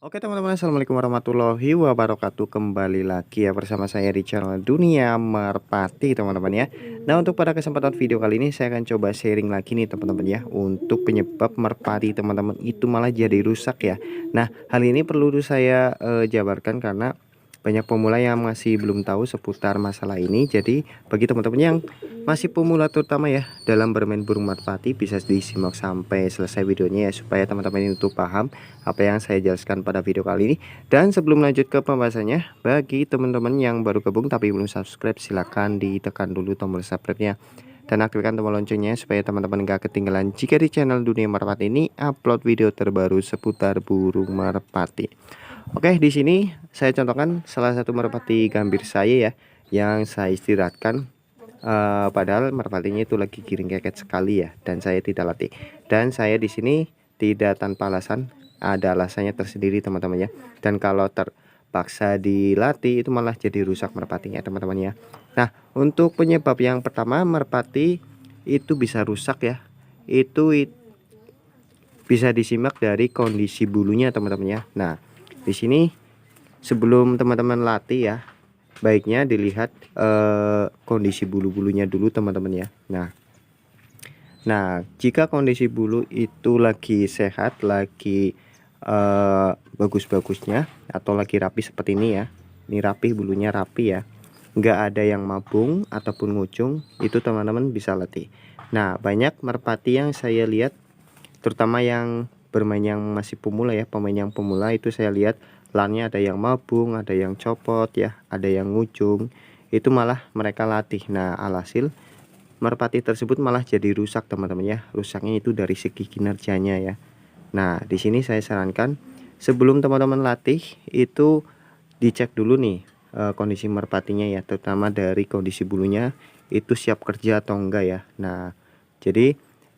Oke teman-teman, assalamualaikum warahmatullahi wabarakatuh. Kembali lagi ya bersama saya di channel Dunia Merpati teman-teman ya. Nah, untuk pada kesempatan video kali ini saya akan coba sharing lagi nih teman-teman ya, untuk penyebab merpati teman-teman itu malah jadi rusak ya. Nah, hal ini perlu saya jabarkan karena banyak pemula yang masih belum tahu seputar masalah ini. Jadi bagi teman-teman yang masih pemula terutama ya dalam bermain burung merpati, bisa disimak sampai selesai videonya ya, supaya teman-teman itu paham apa yang saya jelaskan pada video kali ini. Dan sebelum lanjut ke pembahasannya, bagi teman-teman yang baru gabung tapi belum subscribe, silahkan ditekan dulu tombol subscribe-nya dan aktifkan tombol loncengnya supaya teman-teman gak ketinggalan jika di channel Dunia Merpati ini upload video terbaru seputar burung merpati. Oke, di sini saya contohkan salah satu merpati gambir saya ya, yang saya istirahatkan. Padahal merpatinya itu lagi giring keket sekali ya, dan saya tidak latih. Dan saya di sini tidak tanpa alasan, ada alasannya tersendiri teman-teman ya. Dan kalau terpaksa dilatih itu malah jadi rusak merpatinya teman-teman ya. Nah, untuk penyebab yang pertama merpati itu bisa rusak ya, bisa disimak dari kondisi bulunya teman-teman ya. Nah, di sini sebelum teman-teman latih ya, baiknya dilihat kondisi bulu-bulunya dulu teman-teman ya. Nah, jika kondisi bulu itu lagi sehat, lagi bagus-bagusnya, atau lagi rapi seperti ini ya, ini rapi, bulunya rapi ya, nggak ada yang mabung ataupun ngucung, itu teman-teman bisa latih. Nah, banyak merpati yang saya lihat, terutama yang bermain yang masih pemula ya, pemain yang pemula itu saya lihat lannya ada yang mabung, ada yang copot ya, ada yang ngucung, itu malah mereka latih. Nah, alhasil merpati tersebut malah jadi rusak teman-teman ya. Rusaknya itu dari segi kinerjanya ya. Nah, di sini saya sarankan sebelum teman-teman latih itu dicek dulu nih kondisi merpatinya ya, terutama dari kondisi bulunya itu siap kerja atau enggak ya. Nah, jadi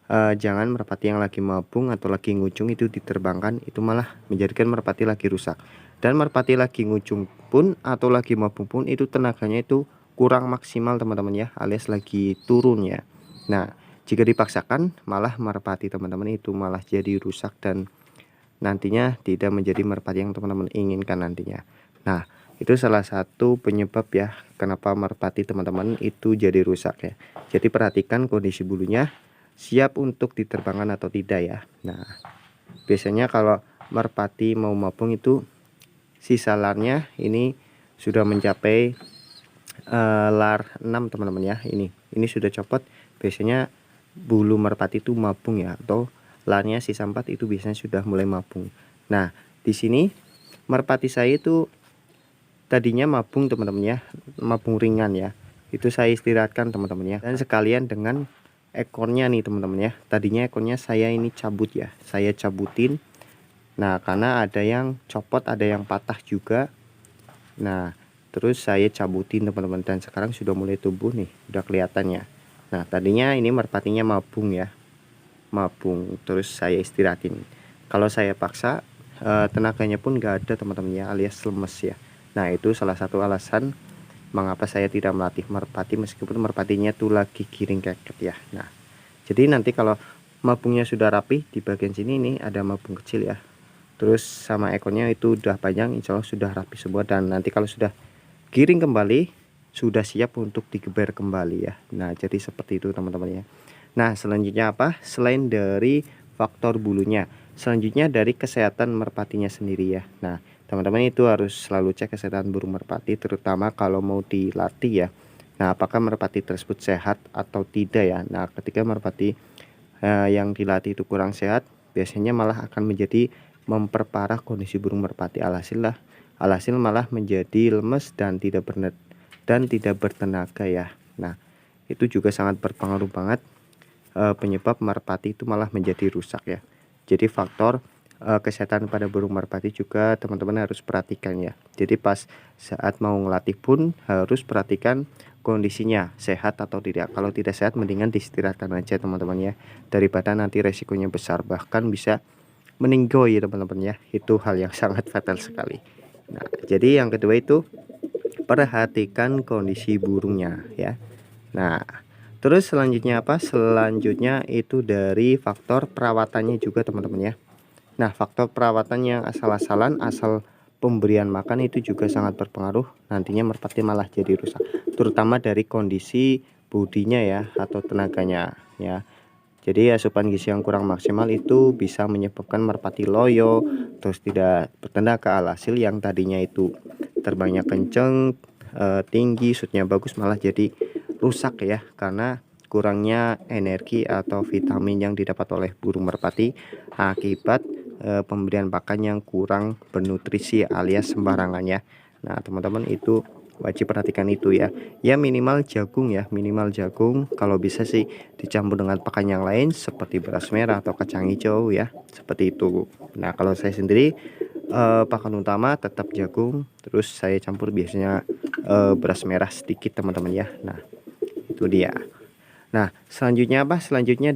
jangan merpati yang lagi mabung atau lagi ngucung itu diterbangkan, itu malah menjadikan merpati lagi rusak. Dan merpati lagi ngucung pun atau lagi mabung pun itu tenaganya itu kurang maksimal teman-teman ya, alias lagi turun ya. Nah, jika dipaksakan malah merpati teman-teman itu malah jadi rusak dan nantinya tidak menjadi merpati yang teman-teman inginkan nantinya. Nah, itu salah satu penyebab ya kenapa merpati teman-teman itu jadi rusak ya. Jadi perhatikan kondisi bulunya siap untuk diterbangkan atau tidak ya. Nah, biasanya kalau merpati mau mabung itu sisa larnya ini sudah mencapai lar 6 teman-teman ya. Ini sudah copot. Biasanya bulu merpati itu mabung ya, atau larnya sisa 4 itu biasanya sudah mulai mabung. Nah, di sini merpati saya itu tadinya mabung teman-teman ya, mabung ringan ya. Itu saya istirahatkan teman-teman ya. Dan sekalian dengan ekornya nih teman-teman ya. Tadinya ekornya saya ini cabut ya, saya cabutin. Nah, karena ada yang copot, ada yang patah juga. Nah, terus saya cabutin teman-teman, dan sekarang sudah mulai tumbuh nih, udah kelihatannya. Nah, tadinya ini merpatinya mabung ya, mabung, terus saya istirahatin. Kalau saya paksa tenaganya pun gak ada teman-teman ya, alias lemes ya. Nah, itu salah satu alasan mengapa saya tidak melatih merpati meskipun merpatinya tuh lagi giring keket ya. Nah, jadi nanti kalau mabungnya sudah rapi, di bagian sini ini ada mabung kecil ya, terus sama ekornya itu udah panjang, insya Allah sudah rapi semua. Dan nanti kalau sudah giring kembali, sudah siap untuk digeber kembali ya. Nah, jadi seperti itu teman-teman ya. Nah, selanjutnya apa? Selain dari faktor bulunya, selanjutnya dari kesehatan merpatinya sendiri ya. Nah, teman-teman itu harus selalu cek kesehatan burung merpati, terutama kalau mau dilatih ya. Nah, apakah merpati tersebut sehat atau tidak ya. Nah, ketika merpati yang dilatih itu kurang sehat, biasanya malah akan menjadi memperparah kondisi burung merpati. Alhasil malah menjadi lemes dan tidak bertenaga ya. Nah, itu juga sangat berpengaruh banget, penyebab merpati itu malah menjadi rusak ya. Jadi faktor kesehatan pada burung merpati juga teman-teman harus perhatikan ya. Jadi pas saat mau ngelatih pun harus perhatikan kondisinya sehat atau tidak. Kalau tidak sehat mendingan diistirahatkan aja teman-teman ya, daripada nanti resikonya besar, bahkan bisa meninggal ya teman-teman ya. Itu hal yang sangat fatal sekali. Nah, jadi yang kedua itu perhatikan kondisi burungnya ya. Nah, terus selanjutnya apa? Selanjutnya itu dari faktor perawatannya juga teman-teman ya. Nah, faktor perawatan yang asal-asalan, asal pemberian makan itu juga sangat berpengaruh, nantinya merpati malah jadi rusak, terutama dari kondisi bodinya ya atau tenaganya ya. Jadi asupan gizi yang kurang maksimal itu bisa menyebabkan merpati loyo, terus tidak bertenaga, alhasil yang tadinya itu terbangnya kenceng, tinggi, shootnya bagus, malah jadi rusak ya, karena kurangnya energi atau vitamin yang didapat oleh burung merpati akibat pemberian pakan yang kurang bernutrisi alias sembarangan ya. Nah teman-teman itu wajib perhatikan itu ya. Ya minimal jagung ya, minimal jagung, kalau bisa sih dicampur dengan pakan yang lain seperti beras merah atau kacang hijau ya, seperti itu. Nah kalau saya sendiri pakan utama tetap jagung, terus saya campur biasanya beras merah sedikit teman-teman ya. Nah itu dia. Nah selanjutnya apa, selanjutnya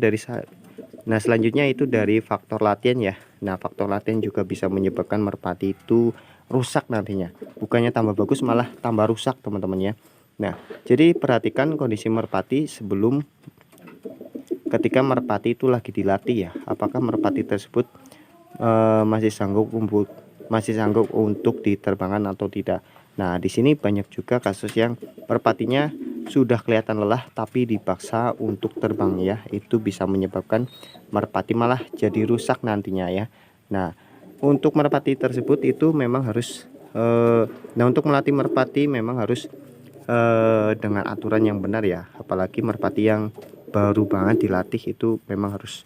itu dari faktor latihan ya. Nah faktor latihan juga bisa menyebabkan merpati itu rusak nantinya, bukannya tambah bagus malah tambah rusak teman-teman ya. Nah jadi perhatikan kondisi merpati sebelum, ketika merpati itu lagi dilatih ya, apakah merpati tersebut masih sanggup untuk diterbangkan atau tidak. Nah di sini banyak juga kasus yang merpatinya sudah kelihatan lelah tapi dipaksa untuk terbang ya, itu bisa menyebabkan merpati malah jadi rusak nantinya ya. Nah untuk merpati tersebut itu memang harus nah untuk melatih merpati memang harus dengan aturan yang benar ya, apalagi merpati yang baru banget dilatih itu memang harus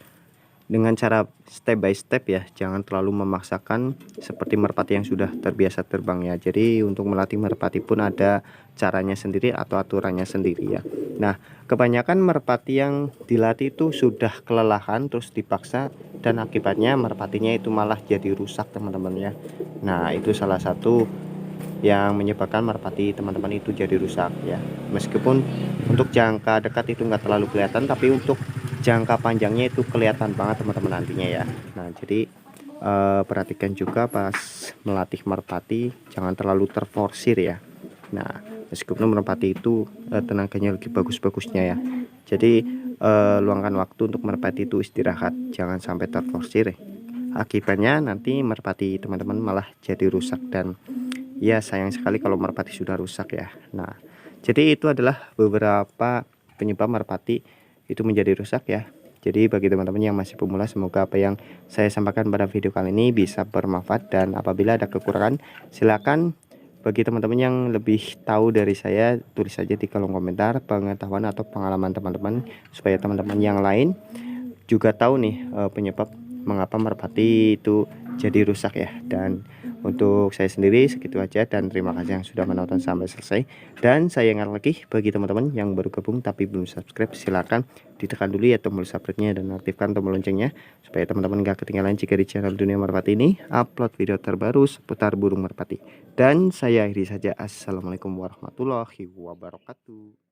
dengan cara step by step ya, jangan terlalu memaksakan seperti merpati yang sudah terbiasa terbang ya. Jadi untuk melatih merpati pun ada caranya sendiri atau aturannya sendiri ya. Nah kebanyakan merpati yang dilatih itu sudah kelelahan terus dipaksa, dan akibatnya merpatinya itu malah jadi rusak teman-teman ya. Nah itu salah satu yang menyebabkan merpati teman-teman itu jadi rusak ya. Meskipun untuk jangka dekat itu enggak terlalu kelihatan, tapi untuk jangka panjangnya itu kelihatan banget teman-teman nantinya ya. Nah jadi perhatikan juga pas melatih merpati jangan terlalu terforsir ya. Nah meskipun merpati itu tenaganya lagi bagus-bagusnya ya, jadi luangkan waktu untuk merpati itu istirahat, jangan sampai terforsir ya. Akibatnya nanti merpati teman-teman malah jadi rusak, dan ya sayang sekali kalau merpati sudah rusak ya. Nah jadi itu adalah beberapa penyebab merpati itu menjadi rusak ya. Jadi bagi teman-teman yang masih pemula, semoga apa yang saya sampaikan pada video kali ini bisa bermanfaat, dan apabila ada kekurangan silakan bagi teman-teman yang lebih tahu dari saya tulis saja di kolom komentar pengetahuan atau pengalaman teman-teman, supaya teman-teman yang lain juga tahu nih penyebab mengapa merpati itu jadi rusak ya. Dan untuk saya sendiri segitu aja, dan terima kasih yang sudah menonton sampai selesai. Dan saya ingat lagi bagi teman-teman yang baru gabung tapi belum subscribe, silahkan ditekan dulu ya tombol subscribe-nya dan aktifkan tombol loncengnya, supaya teman-teman gak ketinggalan jika di channel Dunia Merpati ini upload video terbaru seputar burung merpati. Dan saya akhiri saja, assalamualaikum warahmatullahi wabarakatuh.